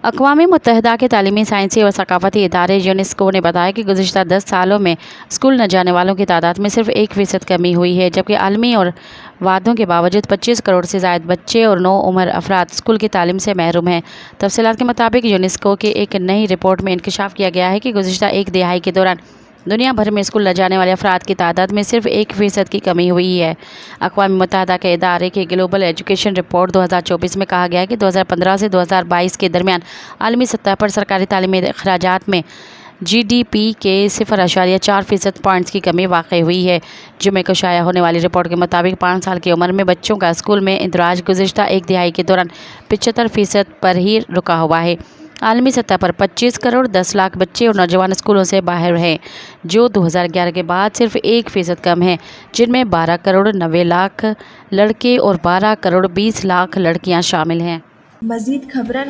اقوام متحدہ کے تعلیمی، سائنسی اور ثقافتی ادارے یونیسکو نے بتایا کہ گزشتہ 10 سالوں میں اسکول نہ جانے والوں کی تعداد میں صرف 1% کمی ہوئی ہے، جبکہ عالمی اور وعدوں کے باوجود 25 کروڑ سے زائد بچے اور نو عمر افراد اسکول کی تعلیم سے محروم ہیں۔ تفصیلات کے مطابق یونیسکو کی ایک نئی رپورٹ میں انکشاف کیا گیا ہے کہ گزشتہ ایک دہائی کے دوران دنیا بھر میں اسکول نہ جانے والے افراد کی تعداد میں صرف 1% کی کمی ہوئی ہے۔ اقوام متحدہ کے ادارے کی گلوبل ایجوکیشن رپورٹ 2024 میں کہا گیا ہے کہ 2015 سے 2022 کے درمیان عالمی سطح پر سرکاری تعلیمی اخراجات میں GDP کے 0.4% پوائنٹس کی کمی واقع ہوئی ہے۔ جمعے کو شائع ہونے والی رپورٹ کے مطابق 5 سال کی عمر میں بچوں کا اسکول میں اندراج گزشتہ ایک دہائی کے دوران 75% پر ہی رکا ہوا ہے۔ عالمی سطح پر 25 کروڑ 10 لاکھ بچے اور نوجوان اسکولوں سے باہر ہیں، جو 2011 کے بعد صرف 1% کم ہیں، جن میں 12 کروڑ 90 لاکھ لڑکے اور 12 کروڑ 20 لاکھ لڑکیاں شامل ہیں۔ مزید خبرن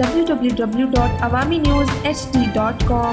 www.awamiNewsHD.com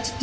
HD।